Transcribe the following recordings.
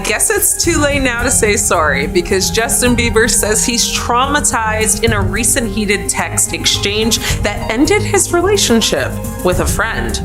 guess it's too late now to say sorry because Justin Bieber says he's traumatized in a recent heated text exchange that ended his relationship with a friend.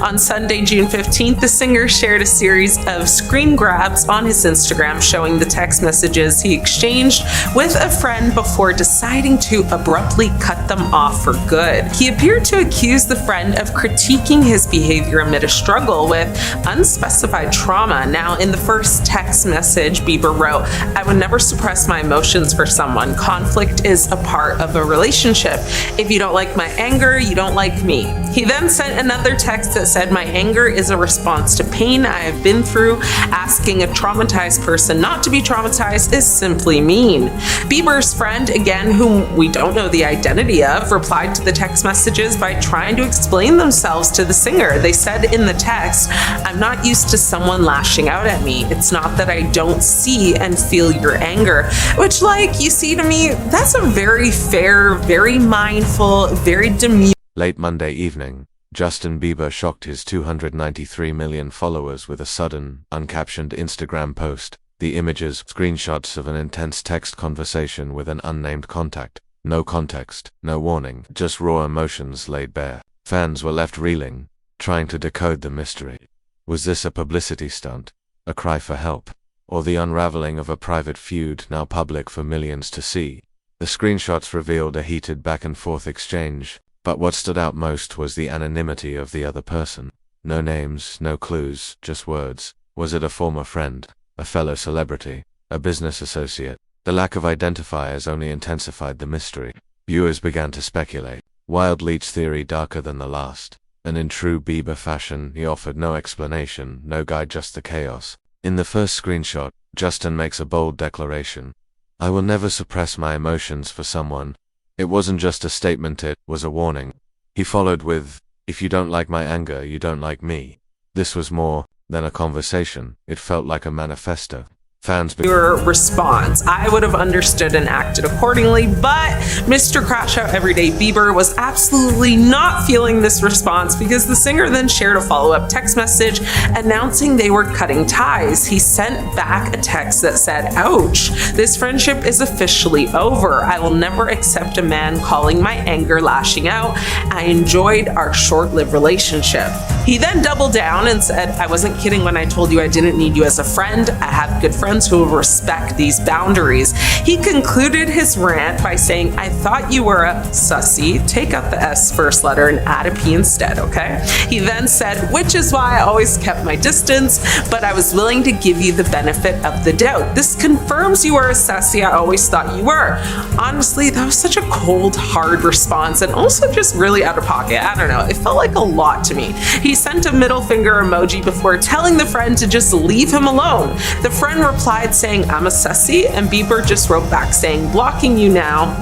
On Sunday, June 15th, the singer shared a series of screen grabs on his Instagram showing the text messages he exchanged with a friend before deciding to abruptly cut them off for good. He appeared to accuse the friend of critiquing his behavior amid a struggle with unspecified trauma. Now, in the first text message, Bieber wrote, "I would never suppress my emotions for someone. Conflict is a part of a relationship. If you don't like my anger, you don't like me." He then sent another text that said, "My anger is a response to pain I have been through. Asking a traumatized person not to be traumatized is simply mean." Bieber's friend, again, whom we don't know the identity of, replied to the text messages by trying to explain themselves to the singer. They said in the text, "I'm not used to someone lashing out at me. It's not that I don't see and feel your anger," which, like, you see, to me, that's a very fair, very mindful, very demure. Late Monday evening, Justin Bieber shocked his 293 million followers with a sudden, uncaptioned Instagram post. The images, screenshots of an intense text conversation with an unnamed contact. No context, no warning, just raw emotions laid bare. Fans were left reeling, trying to decode the mystery. Was this a publicity stunt, a cry for help, or the unraveling of a private feud now public for millions to see? The screenshots revealed a heated back-and-forth exchange, but what stood out most was the anonymity of the other person. No names, no clues, just words. Was it a former friend, a fellow celebrity, a business associate? The lack of identifiers only intensified the mystery. Viewers began to speculate. Wildly each theory darker than the last. And in true Bieber fashion, he offered no explanation, no guide, just the chaos. In the first screenshot, Justin makes a bold declaration. "I will never suppress my emotions for someone." It wasn't just a statement, it was a warning. He followed with, "If you don't like my anger, you don't like me." This was more than a conversation. It felt like a manifesto. Fans Your response. I would have understood and acted accordingly, but Mr. Crash Out Everyday Bieber was absolutely not feeling this response because the singer then shared a follow-up text message announcing they were cutting ties. He sent back a text that said, "Ouch, this friendship is officially over. I will never accept a man calling my anger lashing out. I enjoyed our short-lived relationship." He then doubled down and said, "I wasn't kidding when I told you I didn't need you as a friend. I have good friends who will respect these boundaries." He concluded his rant by saying, "I thought you were a sussy. Take out the S first letter and add a P instead, okay?" He then said, "Which is why I always kept my distance, but I was willing to give you the benefit of the doubt. This confirms you are a sussy I always thought you were." Honestly, that was such a cold, hard response and also just really out of pocket. I don't know. It felt like a lot to me. He sent a middle finger emoji before telling the friend to just leave him alone. The friend replied saying, "I'm a sussy," and Bieber just wrote back saying, "Blocking you now."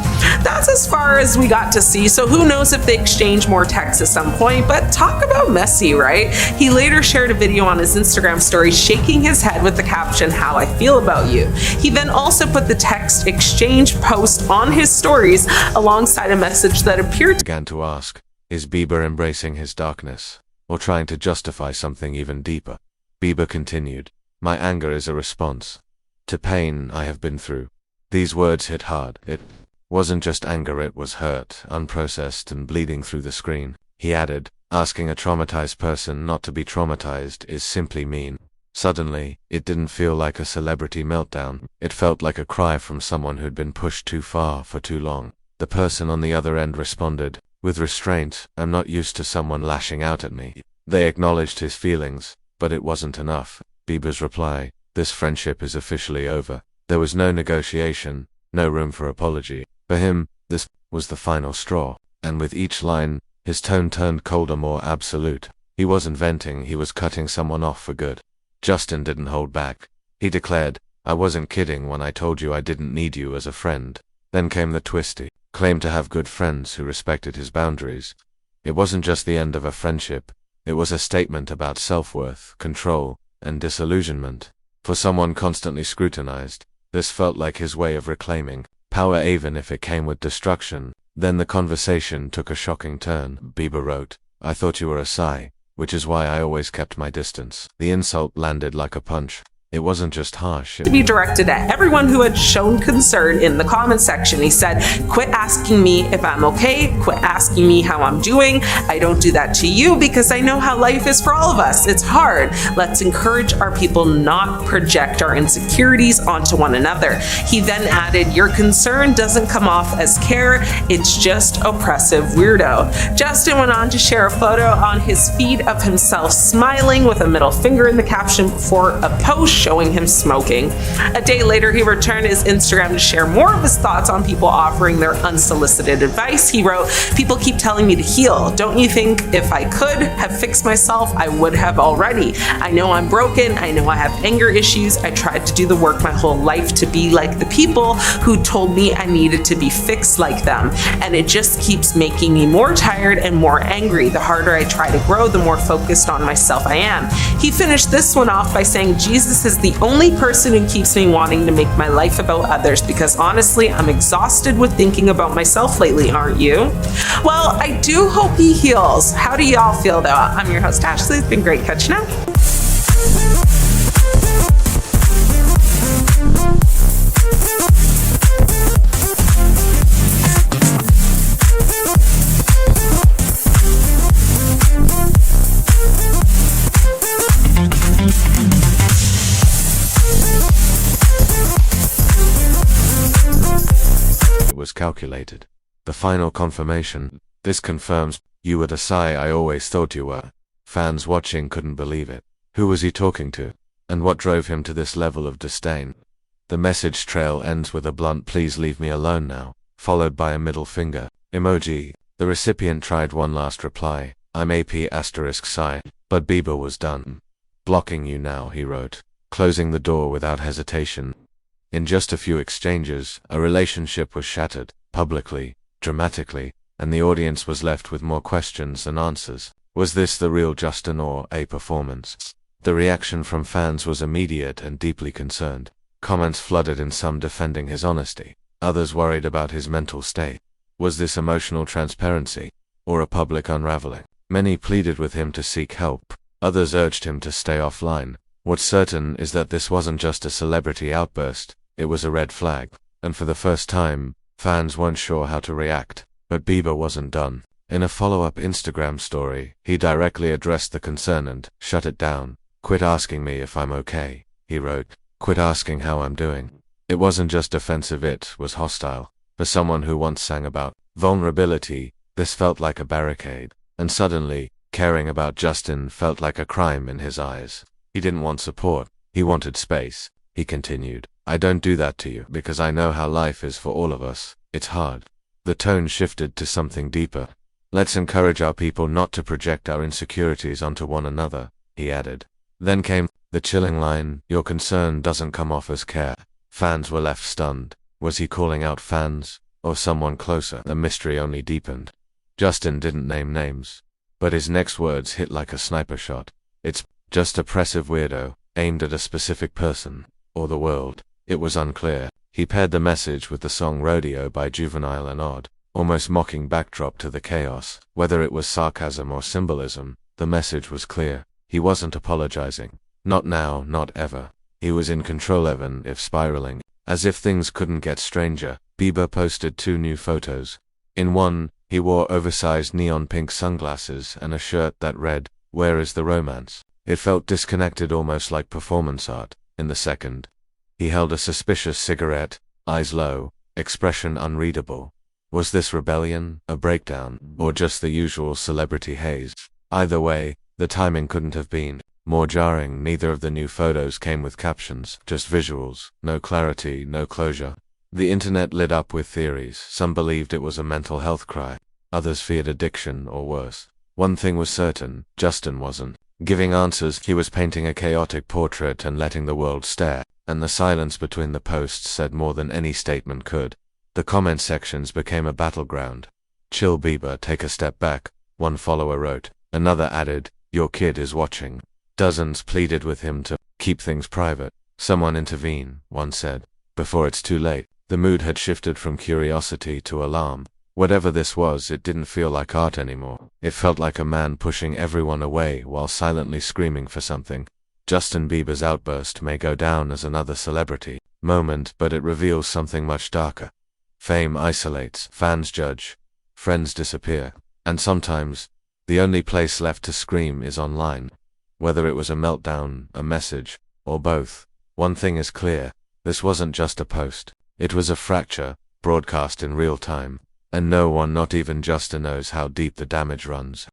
That's as far as we got to see, so who knows if they exchange more texts at some point, but talk about messy, right? He later shared a video on his Instagram story shaking his head with the caption, "How I feel about you." He then also put the text exchange post on his stories alongside a message that appeared to began to ask, is Bieber embracing his darkness, or trying to justify something even deeper? Bieber continued, "My anger is a response to pain I have been through." These words hit hard. It wasn't just anger, it was hurt, unprocessed and bleeding through the screen. He added, "Asking a traumatized person not to be traumatized is simply mean." Suddenly, it didn't feel like a celebrity meltdown. It felt like a cry from someone who'd been pushed too far for too long. The person on the other end responded, with restraint, "I'm not used to someone lashing out at me." They acknowledged his feelings, but it wasn't enough. Bieber's reply, "This friendship is officially over." There was no negotiation, no room for apology. For him, this was the final straw. And with each line, his tone turned colder, more absolute. He wasn't venting, he was cutting someone off for good. Justin didn't hold back. He declared, "I wasn't kidding when I told you I didn't need you as a friend." Then came the twist. He claimed to have good friends who respected his boundaries. It wasn't just the end of a friendship. It was a statement about self-worth, control, and disillusionment. For someone constantly scrutinized, this felt like his way of reclaiming power, even if it came with destruction. Then the conversation took a shocking turn. Bieber wrote, "I thought you were a sigh, which is why I always kept my distance." The insult landed like a punch. It wasn't just harsh. To be directed at everyone who had shown concern in the comment section. He said, "Quit asking me if I'm okay. Quit asking me how I'm doing. I don't do that to you because I know how life is for all of us. It's hard. Let's encourage our people not project our insecurities onto one another." He then added, "Your concern doesn't come off as care. It's just oppressive weirdo." Justin went on to share a photo on his feed of himself smiling with a middle finger in the caption before a post showing him smoking. A day later, he returned his Instagram to share more of his thoughts on people offering their unsolicited advice. He wrote, "People keep telling me to heal. Don't you think if I could have fixed myself, I would have already? I know I'm broken. I know I have anger issues. I tried to do the work my whole life to be like the people who told me I needed to be fixed like them. And it just keeps making me more tired and more angry. The harder I try to grow, the more focused on myself I am." He finished this one off by saying, "Jesus is the only person who keeps me wanting to make my life about others because honestly, I'm exhausted with thinking about myself lately, aren't you?" Well, I do hope he heals. How do y'all feel though? I'm your host, Ashley. It's been great catching up. Was calculated. The final confirmation. This confirms, "You were the Psy I always thought you were." Fans watching couldn't believe it. Who was he talking to? And what drove him to this level of disdain? The message trail ends with a blunt "Please leave me alone now," followed by a middle finger emoji. The recipient tried one last reply, "I'm AP asterisk Psy," but Bieber was done. "Blocking you now," he wrote, closing the door without hesitation. In just a few exchanges, a relationship was shattered, publicly, dramatically, and the audience was left with more questions than answers. Was this the real Justin or a performance? The reaction from fans was immediate and deeply concerned. Comments flooded, in some defending his honesty, others worried about his mental state. Was this emotional transparency, or a public unraveling? Many pleaded with him to seek help, others urged him to stay offline. What's certain is that this wasn't just a celebrity outburst. It was a red flag, and for the first time, fans weren't sure how to react. But Bieber wasn't done. In a follow-up Instagram story, he directly addressed the concern and shut it down. "Quit asking me if I'm okay," he wrote. "Quit asking how I'm doing." It wasn't just offensive, it was hostile. For someone who once sang about vulnerability, this felt like a barricade. And suddenly, caring about Justin felt like a crime in his eyes. He didn't want support, he wanted space. He continued, "I don't do that to you because I know how life is for all of us. It's hard." The tone shifted to something deeper. "Let's encourage our people not to project our insecurities onto one another," he added. Then came the chilling line, "Your concern doesn't come off as care." Fans were left stunned. Was he calling out fans, or someone closer? The mystery only deepened. Justin didn't name names, but his next words hit like a sniper shot. "It's just oppressive weirdo," aimed at a specific person, or the world. It was unclear. He paired the message with the song Rodeo by Juvenile, an odd, almost mocking backdrop to the chaos. Whether it was sarcasm or symbolism, the message was clear. He wasn't apologizing. Not now, not ever. He was in control, even if spiraling. As if things couldn't get stranger, Bieber posted 2 new photos. In one, he wore oversized neon pink sunglasses and a shirt that read, "Where is the romance?" It felt disconnected, almost like performance art. In the second, he held a suspicious cigarette, eyes low, expression unreadable. Was this rebellion, a breakdown, or just the usual celebrity haze? Either way, the timing couldn't have been more jarring. Neither of the new photos came with captions, just visuals, no clarity, no closure. The internet lit up with theories. Some believed it was a mental health cry, others feared addiction or worse. One thing was certain, Justin wasn't giving answers. He was painting a chaotic portrait and letting the world stare, and the silence between the posts said more than any statement could. The comment sections became a battleground. "Chill, Bieber, take a step back," one follower wrote. Another added, "Your kid is watching." Dozens pleaded with him to keep things private. "Someone intervene," one said, "before it's too late." The mood had shifted from curiosity to alarm. Whatever this was, it didn't feel like art anymore. It felt like a man pushing everyone away while silently screaming for something. Justin Bieber's outburst may go down as another celebrity moment, but it reveals something much darker. Fame isolates, fans judge, friends disappear, and sometimes, the only place left to scream is online. Whether it was a meltdown, a message, or both, one thing is clear: this wasn't just a post. It was a fracture, broadcast in real time, and no one, not even Justin, knows how deep the damage runs.